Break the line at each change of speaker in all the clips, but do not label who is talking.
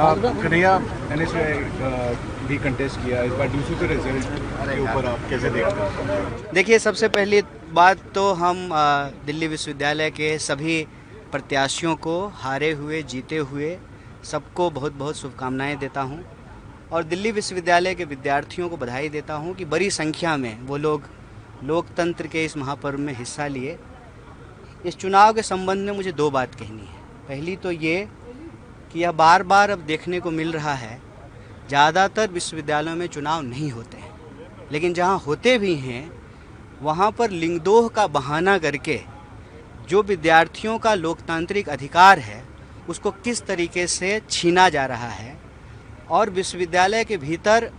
Kanhaiya NSUI भी contest किया इस बार डीसी के रिजल्ट के ऊपर आप कैसे देखते हैं?
देखिए, सबसे पहली बात तो हम दिल्ली विश्वविद्यालय के सभी प्रत्याशियों को हारे हुए जीते हुए सबको बहुत बहुत शुभकामनाएं देता हूं और दिल्ली विश्वविद्यालय के विद्यार्थियों को बधाई देता हूं कि बड़ी संख्या में वो लोग लोकतंत्र के इस महापर्व में हिस्सा लिए। इस चुनाव के संबंध में मुझे दो बात कहनी है। पहली तो ये कि यह बार बार अब देखने को मिल रहा है, ज़्यादातर विश्वविद्यालयों में चुनाव नहीं होते हैं, लेकिन जहाँ होते भी हैं वहाँ पर लिंगदोह का बहाना करके जो विद्यार्थियों का लोकतांत्रिक अधिकार है उसको किस तरीके से छीना जा रहा है और विश्वविद्यालय के भीतर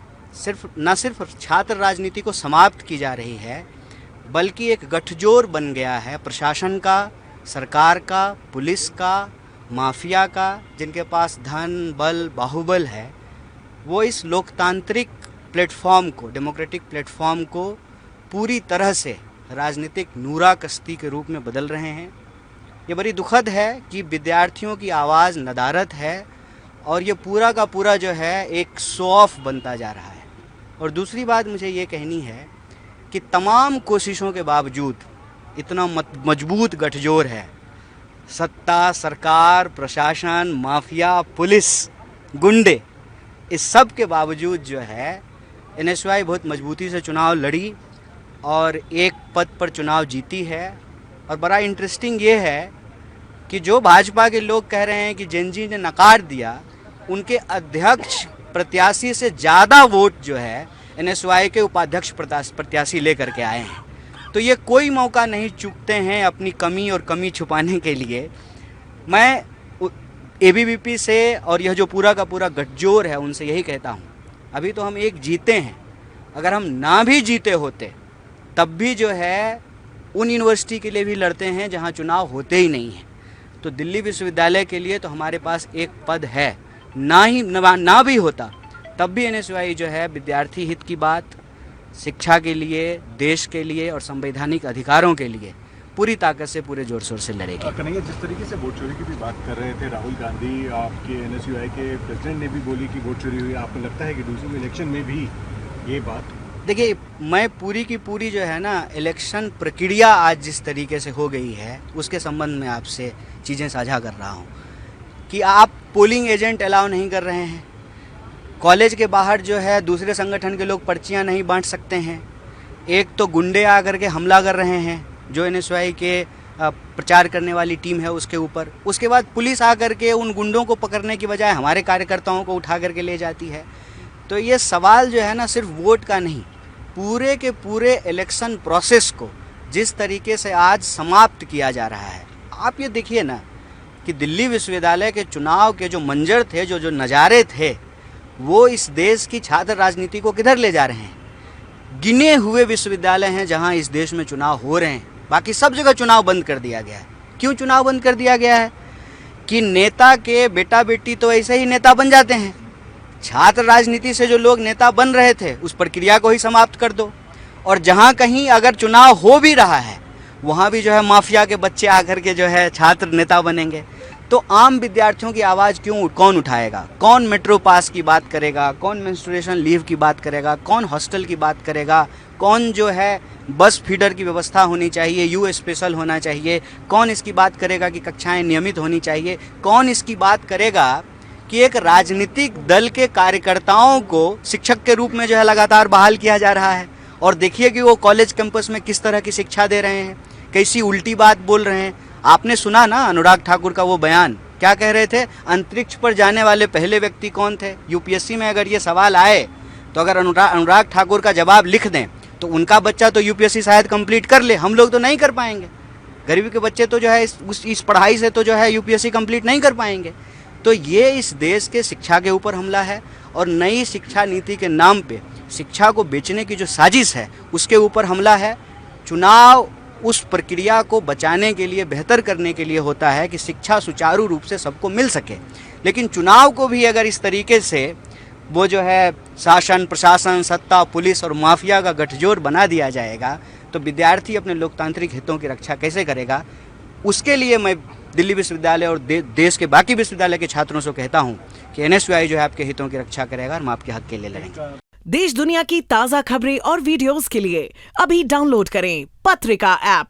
न सिर्फ छात्र राजनीति को समाप्त की जा रही है, बल्कि एक गठजोड़ बन गया है प्रशासन का, सरकार का, पुलिस का, माफिया का, जिनके पास धन बल बाहुबल है। वो इस लोकतांत्रिक प्लेटफॉर्म को, डेमोक्रेटिक प्लेटफॉर्म को पूरी तरह से राजनीतिक नूरा कश्ती के रूप में बदल रहे हैं। ये बड़ी दुखद है कि विद्यार्थियों की आवाज़ नदारद है और ये पूरा का पूरा जो है एक शो ऑफ बनता जा रहा है। और दूसरी बात मुझे ये कहनी है कि तमाम कोशिशों के बावजूद इतना मजबूत गठजोड़ है, सत्ता, सरकार, प्रशासन, माफिया, पुलिस, गुंडे, इस सब के बावजूद जो है एनएसयूआई बहुत मजबूती से चुनाव लड़ी और एक पद पर चुनाव जीती है। और बड़ा इंटरेस्टिंग ये है कि जो भाजपा के लोग कह रहे हैं कि जेनजी ने नकार दिया, उनके अध्यक्ष प्रत्याशी से ज़्यादा वोट जो है एनएसयूआई के उपाध्यक्ष प्रत्याशी लेकर के आए हैं। तो ये कोई मौका नहीं चूकते हैं अपनी कमी और कमी छुपाने के लिए। मैं एबीवीपी से और यह जो पूरा का पूरा गठजोड़ है उनसे यही कहता हूँ, अभी तो हम एक जीते हैं, अगर हम ना भी जीते होते तब भी जो है उन यूनिवर्सिटी के लिए भी लड़ते हैं जहाँ चुनाव होते ही नहीं हैं। तो दिल्ली विश्वविद्यालय के लिए तो हमारे पास एक पद है, ना भी होता तब भी एनएसयूआई जो है विद्यार्थी हित की बात, शिक्षा के लिए, देश के लिए और संवैधानिक अधिकारों के लिए पूरी ताकत से, पूरे जोर शोर से लड़ेगी।
कन्हैया, जिस तरीके से वोट चोरी की भी बात कर रहे थे राहुल गांधी, आपके एनएसयूआई के प्रेसिडेंट ने भी बोली कि वोट चोरी हुई, आपको लगता है कि दूसरे इलेक्शन में भी ये बात?
देखिए, मैं पूरी की पूरी जो है ना इलेक्शन प्रक्रिया आज जिस तरीके से हो गई है उसके संबंध में आपसे चीज़ें साझा कर रहा हूँ कि आप पोलिंग एजेंट अलाउ नहीं कर रहे हैं, कॉलेज के बाहर जो है दूसरे संगठन के लोग पर्चियाँ नहीं बांट सकते हैं, एक तो गुंडे आकर के हमला कर रहे हैं जो एनएसयूआई के प्रचार करने वाली टीम है उसके ऊपर, उसके बाद पुलिस आकर के उन गुंडों को पकड़ने की बजाय हमारे कार्यकर्ताओं को उठा करके ले जाती है। तो ये सवाल जो है ना सिर्फ वोट का नहीं, पूरे के पूरे इलेक्शन प्रोसेस को जिस तरीके से आज समाप्त किया जा रहा है। आप ये देखिए ना कि दिल्ली विश्वविद्यालय के चुनाव के जो मंजर थे, जो नज़ारे थे, वो इस देश की छात्र राजनीति को किधर ले जा रहे हैं। गिने हुए विश्वविद्यालय हैं जहां इस देश में चुनाव हो रहे हैं, बाकी सब जगह चुनाव बंद कर दिया गया है। क्यों चुनाव बंद कर दिया गया है? कि नेता के बेटा बेटी तो ऐसे ही नेता बन जाते हैं, छात्र राजनीति से जो लोग नेता बन रहे थे उस प्रक्रिया को ही समाप्त कर दो। और जहां कहीं अगर चुनाव हो भी रहा है वहां भी जो है माफिया के बच्चे आकर के जो है छात्र नेता बनेंगे। तो आम विद्यार्थियों की आवाज़ कौन उठाएगा? कौन मेट्रो पास की बात करेगा? कौन मेंस्ट्रुएशन लीव की बात करेगा? कौन हॉस्टल की बात करेगा? कौन जो है बस फीडर की व्यवस्था होनी चाहिए, यू स्पेशल होना चाहिए? कौन इसकी बात करेगा कि कक्षाएं नियमित होनी चाहिए? कौन इसकी बात करेगा कि एक राजनीतिक दल के कार्यकर्ताओं को शिक्षक के रूप में जो है लगातार बहाल किया जा रहा है? और देखिए कि वो कॉलेज कैंपस में किस तरह की शिक्षा दे रहे हैं, कैसी उल्टी बात बोल रहे हैं। आपने सुना ना अनुराग ठाकुर का वो बयान, क्या कह रहे थे? अंतरिक्ष पर जाने वाले पहले व्यक्ति कौन थे? यूपीएससी में अगर ये सवाल आए तो अगर अनुराग ठाकुर का जवाब लिख दें तो उनका बच्चा तो यूपीएससी शायद कंप्लीट कर ले, हम लोग तो नहीं कर पाएंगे। गरीबी के बच्चे तो जो है इस पढ़ाई से तो जो है यूपीएससी कंप्लीट नहीं कर पाएंगे। तो ये इस देश के शिक्षा के ऊपर हमला है और नई शिक्षा नीति के नाम पे शिक्षा को बेचने की जो साजिश है उसके ऊपर हमला है। चुनाव उस प्रक्रिया को बचाने के लिए, बेहतर करने के लिए होता है कि शिक्षा सुचारू रूप से सबको मिल सके, लेकिन चुनाव को भी अगर इस तरीके से वो जो है शासन, प्रशासन, सत्ता, पुलिस और माफिया का गठजोड़ बना दिया जाएगा तो विद्यार्थी अपने लोकतांत्रिक हितों की रक्षा कैसे करेगा? उसके लिए मैं दिल्ली विश्वविद्यालय और देश के बाकी विश्वविद्यालय के छात्रों से कहता हूँ कि NSUI जो है आपके हितों की रक्षा करेगा और हम आपके हक के लिए लड़ेंगे।
देश दुनिया की ताज़ा खबरें और वीडियोस के लिए अभी डाउनलोड करें पत्रिका ऐप।